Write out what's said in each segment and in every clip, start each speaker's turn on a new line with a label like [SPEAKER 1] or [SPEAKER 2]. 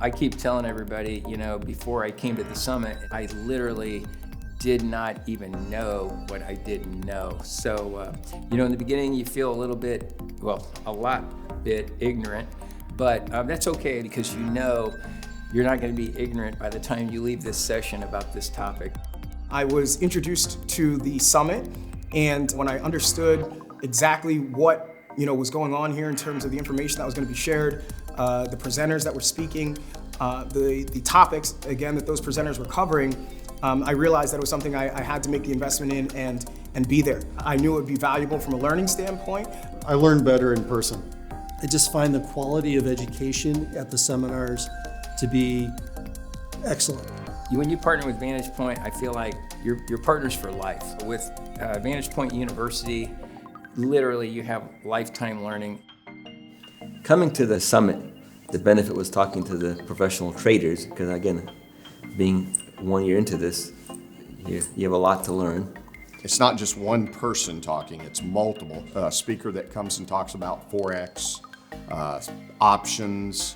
[SPEAKER 1] I keep telling everybody, before I came to the summit, I literally did not even know what I didn't know. So, in the beginning you feel a lot bit ignorant, but that's okay because you're not going to be ignorant by the time you leave this session about this topic.
[SPEAKER 2] I was introduced to the summit, and when I understood exactly what was going on here in terms of the information that was going to be shared, the presenters that were speaking, the topics, again, that those presenters were covering, I realized that it was something I had to make the investment in and be there. I knew it would be valuable from a learning standpoint.
[SPEAKER 3] I learn better in person.
[SPEAKER 4] I just find the quality of education at the seminars to be excellent.
[SPEAKER 1] When you partner with VantagePoint, I feel like you're partners for life. With VantagePoint University, literally you have lifetime learning.
[SPEAKER 5] Coming to the summit, the benefit was talking to the professional traders, because again, being 1 year into this, you have a lot to learn.
[SPEAKER 6] It's not just one person talking, it's multiple. A speaker that comes and talks about Forex, options,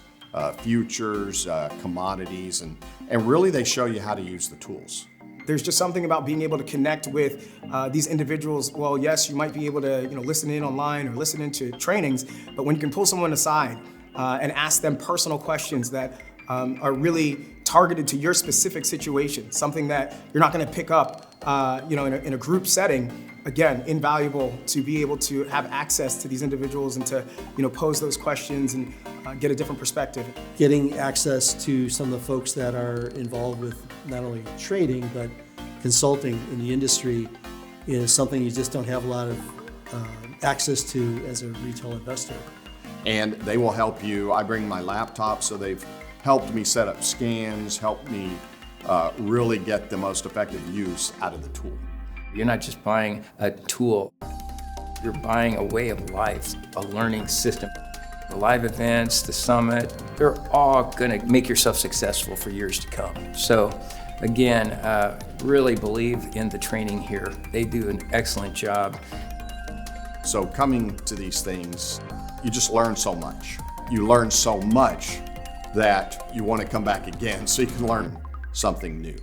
[SPEAKER 6] futures, commodities, and really they show you how to use the tools.
[SPEAKER 2] There's just something about being able to connect with these individuals. Well, yes, you might be able to listen in online or listen into trainings, but when you can pull someone aside and ask them personal questions that are really targeted to your specific situation, something that you're not going to pick up in a group setting, again, invaluable to be able to have access to these individuals and to pose those questions and get a different perspective.
[SPEAKER 4] Getting access to some of the folks that are involved with not only trading but consulting in the industry is something you just don't have a lot of access to as a retail investor.
[SPEAKER 6] And they will help you. I bring my laptop, so they've helped me set up scans, helped me really get the most effective use out of the tool.
[SPEAKER 1] You're not just buying a tool, you're buying a way of life, a learning system. The live events, the summit, they're all gonna make yourself successful for years to come. So again, really believe in the training here. They do an excellent job.
[SPEAKER 6] So coming to these things, you just learn so much. You learn so much that you want to come back again so you can learn something new.